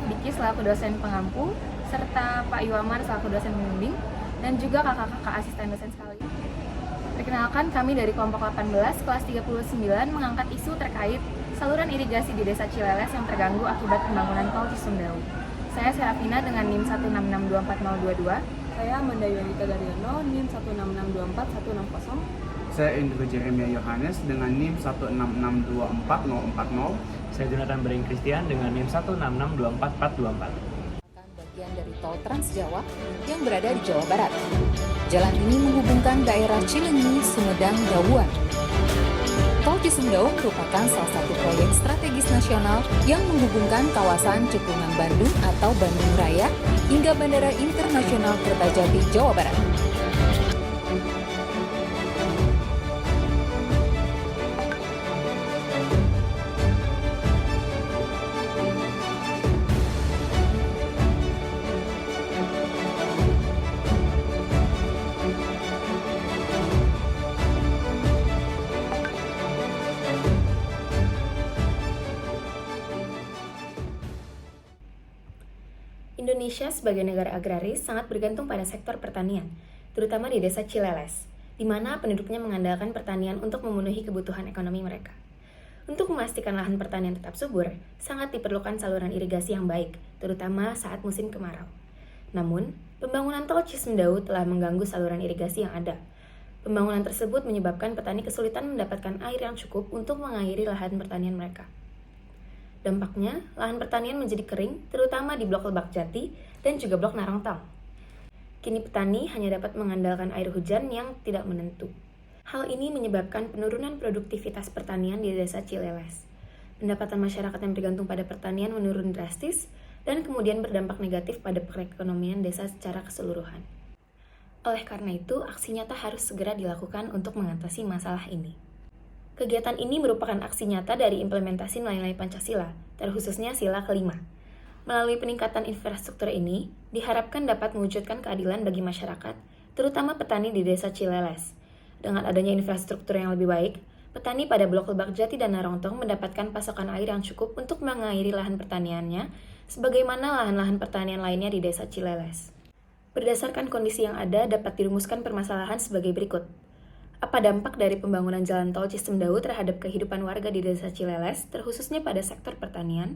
Diki selaku dosen pengampu, serta Pak Yuamar selaku dosen pembimbing, dan juga kakak-kakak asisten dosen sekalian. Perkenalkan, kami dari kelompok 18 kelas 39 mengangkat isu terkait saluran irigasi di Desa Cileles yang terganggu akibat pembangunan tol Cisumdawu. Saya Serafina dengan NIM 166240222. Saya Amanda Yolita Daryono, NIM 166244160. Saya Indro Jeremia Yohanes dengan NIM 166244040. Saya Jonathan Bering Christian dengan NIM 166244424. Bagian dari tol Trans Jawa yang berada di Jawa Barat. Jalan ini menghubungkan daerah Cileunyi, Sumedang, Dawuan. Tol Cisumdawu merupakan salah satu proyek strategis nasional yang menghubungkan kawasan Cekungan Bandung atau Bandung Raya hingga Bandara Internasional Kertajati, Jawa Barat. Indonesia sebagai negara agraris sangat bergantung pada sektor pertanian, terutama di Desa Cileles, di mana penduduknya mengandalkan pertanian untuk memenuhi kebutuhan ekonomi mereka. Untuk memastikan lahan pertanian tetap subur, sangat diperlukan saluran irigasi yang baik, terutama saat musim kemarau. Namun, pembangunan tol Cisumdawu telah mengganggu saluran irigasi yang ada. Pembangunan tersebut menyebabkan petani kesulitan mendapatkan air yang cukup untuk mengairi lahan pertanian mereka. Dampaknya, lahan pertanian menjadi kering, terutama di Blok Lebak Jati dan juga Blok Narongtong. Kini petani hanya dapat mengandalkan air hujan yang tidak menentu. Hal ini menyebabkan penurunan produktivitas pertanian di Desa Cileles. Pendapatan masyarakat yang bergantung pada pertanian menurun drastis dan kemudian berdampak negatif pada perekonomian desa secara keseluruhan. Oleh karena itu, aksi nyata harus segera dilakukan untuk mengatasi masalah ini. Kegiatan ini merupakan aksi nyata dari implementasi nilai-nilai Pancasila, terkhususnya sila kelima. Melalui peningkatan infrastruktur ini, diharapkan dapat mewujudkan keadilan bagi masyarakat, terutama petani di Desa Cileles. Dengan adanya infrastruktur yang lebih baik, petani pada Blok Lebak Jati dan Narongtong mendapatkan pasokan air yang cukup untuk mengairi lahan pertaniannya, sebagaimana lahan-lahan pertanian lainnya di Desa Cileles. Berdasarkan kondisi yang ada, dapat dirumuskan permasalahan sebagai berikut. Apa dampak dari pembangunan jalan tol Cisumdawu terhadap kehidupan warga di Desa Cileles, terkhususnya pada sektor pertanian?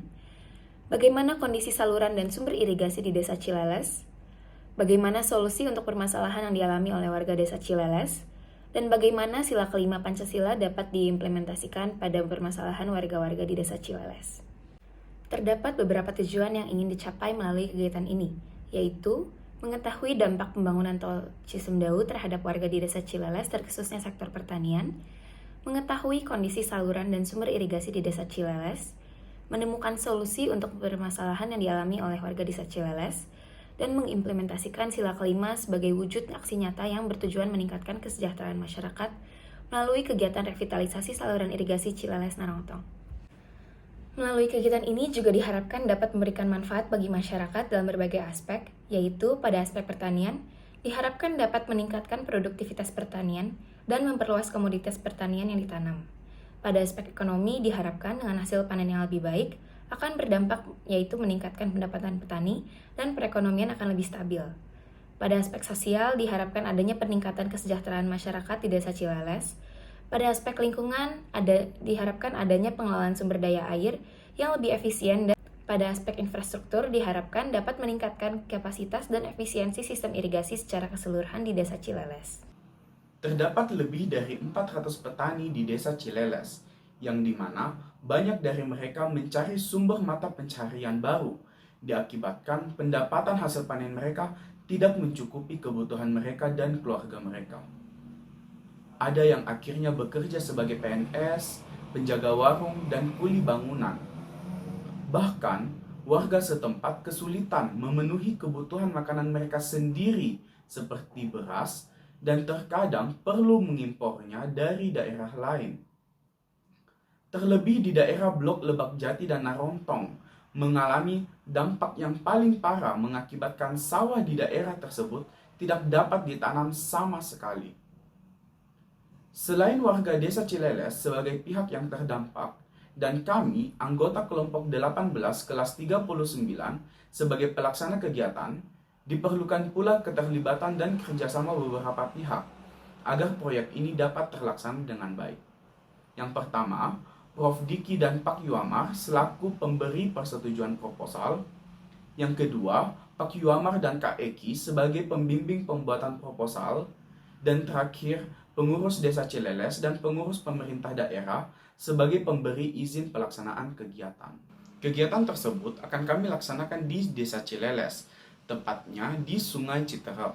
Bagaimana kondisi saluran dan sumber irigasi di Desa Cileles? Bagaimana solusi untuk permasalahan yang dialami oleh warga Desa Cileles? Dan bagaimana sila kelima Pancasila dapat diimplementasikan pada permasalahan warga-warga di Desa Cileles? Terdapat beberapa tujuan yang ingin dicapai melalui kegiatan ini, yaitu mengetahui dampak pembangunan tol Cisumdawu terhadap warga di Desa Cileles terkhususnya sektor pertanian, mengetahui kondisi saluran dan sumber irigasi di Desa Cileles, menemukan solusi untuk permasalahan yang dialami oleh warga Desa Cileles, dan mengimplementasikan sila kelima sebagai wujud aksi nyata yang bertujuan meningkatkan kesejahteraan masyarakat melalui kegiatan revitalisasi saluran irigasi Cileles Narongtong. Melalui kegiatan ini juga diharapkan dapat memberikan manfaat bagi masyarakat dalam berbagai aspek, yaitu pada aspek pertanian, diharapkan dapat meningkatkan produktivitas pertanian dan memperluas komoditas pertanian yang ditanam. Pada aspek ekonomi, diharapkan dengan hasil panen yang lebih baik, akan berdampak yaitu meningkatkan pendapatan petani dan perekonomian akan lebih stabil. Pada aspek sosial, diharapkan adanya peningkatan kesejahteraan masyarakat di Desa Cileles. Pada aspek lingkungan, diharapkan adanya pengelolaan sumber daya air yang lebih efisien dan pada aspek infrastruktur diharapkan dapat meningkatkan kapasitas dan efisiensi sistem irigasi secara keseluruhan di Desa Cileles. Terdapat lebih dari 400 petani di Desa Cileles, yang dimana banyak dari mereka mencari sumber mata pencaharian baru, diakibatkan pendapatan hasil panen mereka tidak mencukupi kebutuhan mereka dan keluarga mereka. Ada yang akhirnya bekerja sebagai PNS, penjaga warung, dan kuli bangunan. Bahkan, warga setempat kesulitan memenuhi kebutuhan makanan mereka sendiri seperti beras dan terkadang perlu mengimpornya dari daerah lain. Terlebih di daerah Blok Lebak Jati dan Narongtong mengalami dampak yang paling parah mengakibatkan sawah di daerah tersebut tidak dapat ditanam sama sekali. Selain warga Desa Cileles sebagai pihak yang terdampak, dan kami, anggota kelompok 18 kelas 39, sebagai pelaksana kegiatan, diperlukan pula keterlibatan dan kerjasama beberapa pihak agar proyek ini dapat terlaksana dengan baik. Yang pertama, Prof. Diki dan Pak Yuamar selaku pemberi persetujuan proposal. Yang kedua, Pak Yuamar dan Kak Eki sebagai pembimbing pembuatan proposal. Dan terakhir, pengurus Desa Cileles dan pengurus pemerintah daerah sebagai pemberi izin pelaksanaan kegiatan. Kegiatan tersebut akan kami laksanakan di Desa Cileles, tepatnya di Sungai Citerep,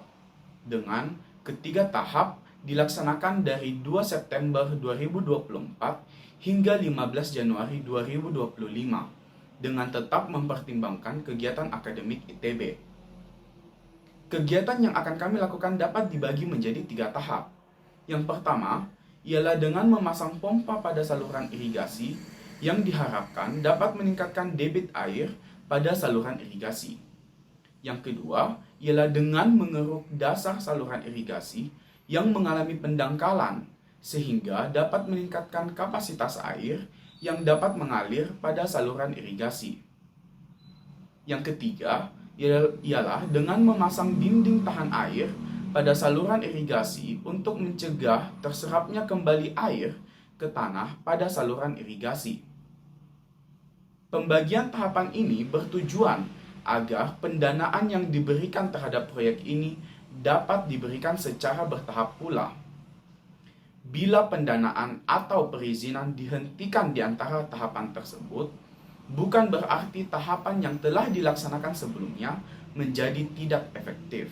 dengan ketiga tahap dilaksanakan dari 2 September 2024 hingga 15 Januari 2025, dengan tetap mempertimbangkan kegiatan akademik ITB. Kegiatan yang akan kami lakukan dapat dibagi menjadi 3 tahap. Yang pertama, ialah dengan memasang pompa pada saluran irigasi yang diharapkan dapat meningkatkan debit air pada saluran irigasi. Yang kedua, ialah dengan mengeruk dasar saluran irigasi yang mengalami pendangkalan sehingga dapat meningkatkan kapasitas air yang dapat mengalir pada saluran irigasi. Yang ketiga, ialah dengan memasang dinding tahan air pada saluran irigasi untuk mencegah terserapnya kembali air ke tanah pada saluran irigasi. Pembagian tahapan ini bertujuan agar pendanaan yang diberikan terhadap proyek ini dapat diberikan secara bertahap pula. Bila pendanaan atau perizinan dihentikan di antara tahapan tersebut, bukan berarti tahapan yang telah dilaksanakan sebelumnya menjadi tidak efektif.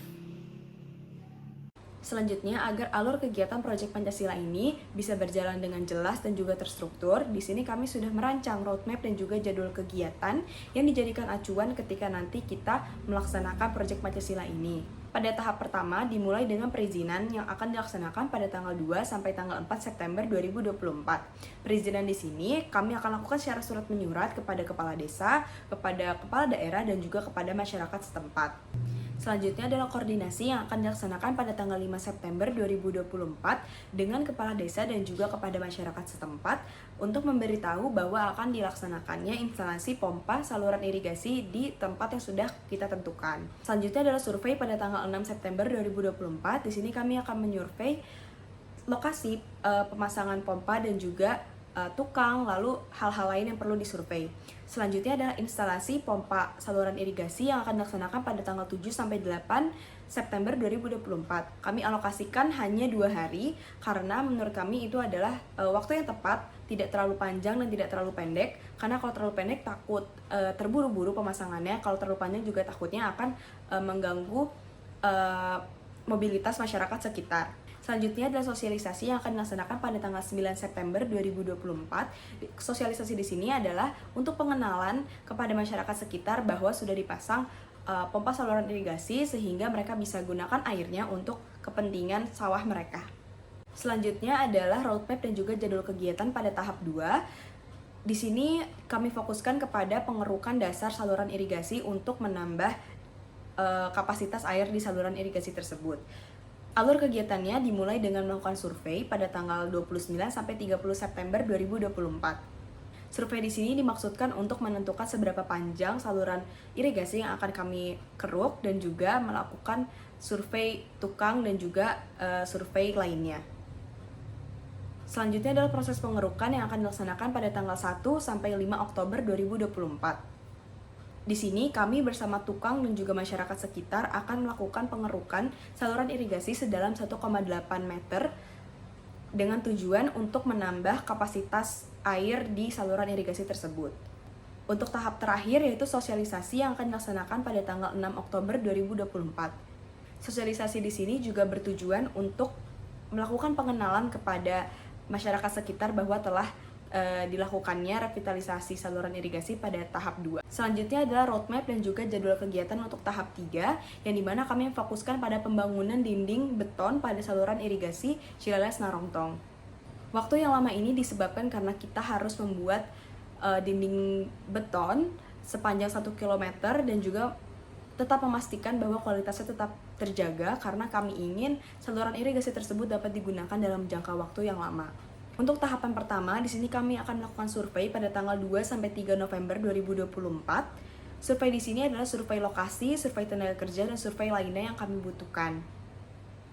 Selanjutnya, agar alur kegiatan Proyek Pancasila ini bisa berjalan dengan jelas dan juga terstruktur, di sini kami sudah merancang roadmap dan juga jadwal kegiatan yang dijadikan acuan ketika nanti kita melaksanakan Proyek Pancasila ini. Pada tahap pertama dimulai dengan perizinan yang akan dilaksanakan pada tanggal 2 sampai tanggal 4 September 2024. Perizinan di sini kami akan lakukan secara surat menyurat kepada kepala desa, kepada kepala daerah dan juga kepada masyarakat setempat. Selanjutnya adalah koordinasi yang akan dilaksanakan pada tanggal 5 September 2024 dengan kepala desa dan juga kepada masyarakat setempat untuk memberitahu bahwa akan dilaksanakannya instalasi pompa saluran irigasi di tempat yang sudah kita tentukan. Selanjutnya adalah survei pada tanggal 6 September 2024. Di sini kami akan menyurvei lokasi pemasangan pompa dan juga tukang, lalu hal-hal lain yang perlu disurvei. Selanjutnya adalah instalasi pompa saluran irigasi yang akan dilaksanakan pada tanggal 7 sampai 8 September 2024. Kami alokasikan hanya 2 hari karena menurut kami itu adalah waktu yang tepat, tidak terlalu panjang dan tidak terlalu pendek. Karena kalau terlalu pendek takut terburu-buru pemasangannya, kalau terlalu panjang juga takutnya akan mengganggu mobilitas masyarakat sekitar. Selanjutnya adalah sosialisasi yang akan dilaksanakan pada tanggal 9 September 2024. Sosialisasi di sini adalah untuk pengenalan kepada masyarakat sekitar bahwa sudah dipasang pompa saluran irigasi sehingga mereka bisa gunakan airnya untuk kepentingan sawah mereka. Selanjutnya adalah roadmap dan juga jadwal kegiatan pada tahap 2. Di sini kami fokuskan kepada pengerukan dasar saluran irigasi untuk menambah kapasitas air di saluran irigasi tersebut. Alur kegiatannya dimulai dengan melakukan survei pada tanggal 29 sampai 30 September 2024. Survei di sini dimaksudkan untuk menentukan seberapa panjang saluran irigasi yang akan kami keruk dan juga melakukan survei tukang dan juga survei lainnya. Selanjutnya adalah proses pengerukan yang akan dilaksanakan pada tanggal 1 sampai 5 Oktober 2024. Di sini kami bersama tukang dan juga masyarakat sekitar akan melakukan pengerukan saluran irigasi sedalam 1,8 meter dengan tujuan untuk menambah kapasitas air di saluran irigasi tersebut. Untuk tahap terakhir yaitu sosialisasi yang akan dilaksanakan pada tanggal 6 Oktober 2024. Sosialisasi di sini juga bertujuan untuk melakukan pengenalan kepada masyarakat sekitar bahwa telah dilakukannya revitalisasi saluran irigasi pada tahap 2. Selanjutnya adalah roadmap dan juga jadwal kegiatan untuk tahap 3, yang dimana kami fokuskan pada pembangunan dinding beton pada saluran irigasi Cileles Narongtong. Waktu yang lama ini disebabkan karena kita harus membuat dinding beton sepanjang 1 km dan juga tetap memastikan bahwa kualitasnya tetap terjaga karena kami ingin saluran irigasi tersebut dapat digunakan dalam jangka waktu yang lama. Untuk tahapan pertama, di sini kami akan melakukan survei pada tanggal 2 sampai 3 November 2024. Survei di sini adalah survei lokasi, survei tenaga kerja, dan survei lainnya yang kami butuhkan.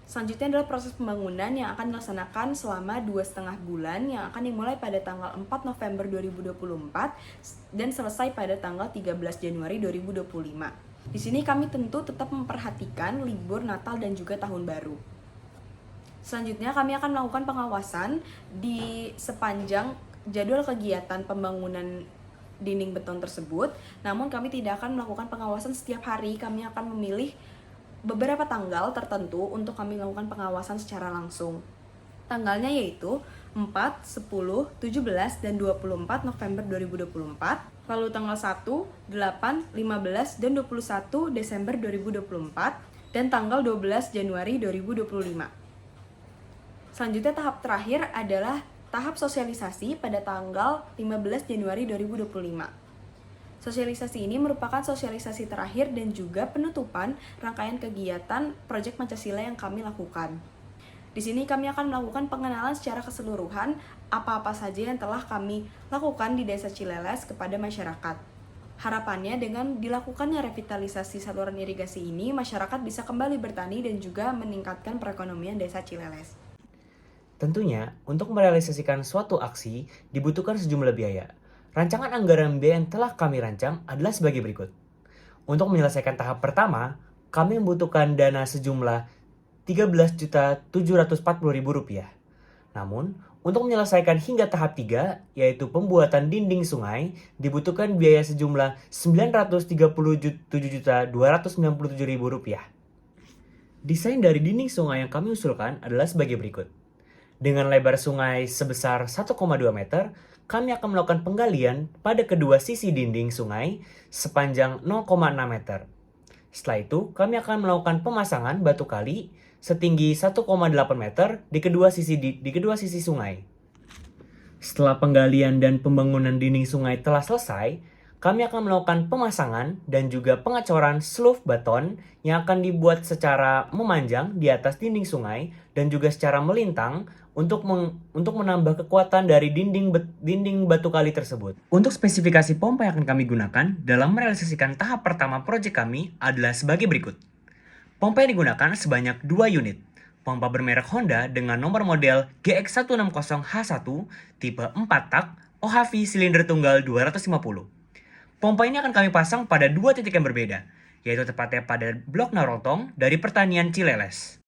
Selanjutnya adalah proses pembangunan yang akan dilaksanakan selama 2,5 bulan yang akan dimulai pada tanggal 4 November 2024 dan selesai pada tanggal 13 Januari 2025. Di sini kami tentu tetap memperhatikan libur Natal dan juga Tahun Baru. Selanjutnya kami akan melakukan pengawasan di sepanjang jadwal kegiatan pembangunan dinding beton tersebut. Namun kami tidak akan melakukan pengawasan setiap hari, kami akan memilih beberapa tanggal tertentu untuk kami melakukan pengawasan secara langsung. Tanggalnya yaitu 4, 10, 17, dan 24 November 2024, lalu tanggal 1, 8, 15, dan 21 Desember 2024, dan tanggal 12 Januari 2025. Selanjutnya tahap terakhir adalah tahap sosialisasi pada tanggal 15 Januari 2025. Sosialisasi ini merupakan sosialisasi terakhir dan juga penutupan rangkaian kegiatan Proyek Pancasila yang kami lakukan. Di sini kami akan melakukan pengenalan secara keseluruhan apa-apa saja yang telah kami lakukan di Desa Cileles kepada masyarakat. Harapannya dengan dilakukannya revitalisasi saluran irigasi ini, masyarakat bisa kembali bertani dan juga meningkatkan perekonomian Desa Cileles. Tentunya, untuk merealisasikan suatu aksi dibutuhkan sejumlah biaya. Rancangan anggaran biaya yang telah kami rancang adalah sebagai berikut. Untuk menyelesaikan tahap pertama, kami membutuhkan dana sejumlah Rp13.740.000. Namun, untuk menyelesaikan hingga tahap 3, yaitu pembuatan dinding sungai, dibutuhkan biaya sejumlah Rp937.297.000. Desain dari dinding sungai yang kami usulkan adalah sebagai berikut. Dengan lebar sungai sebesar 1,2 meter, kami akan melakukan penggalian pada kedua sisi dinding sungai sepanjang 0,6 meter. Setelah itu, kami akan melakukan pemasangan batu kali setinggi 1,8 meter di kedua sisi sungai. Setelah penggalian dan pembangunan dinding sungai telah selesai, kami akan melakukan pemasangan dan juga pengecoran slough beton yang akan dibuat secara memanjang di atas dinding sungai dan juga secara melintang untuk menambah kekuatan dari dinding batu kali tersebut. Untuk spesifikasi pompa yang akan kami gunakan dalam merealisasikan tahap pertama proyek kami adalah sebagai berikut. Pompa yang digunakan sebanyak 2 unit. Pompa bermerek Honda dengan nomor model GX160H1 tipe 4 tak OHV silinder tunggal 250. Pompa ini akan kami pasang pada 2 titik yang berbeda, yaitu tepatnya pada blok Narotong dari Pertanian Cileles.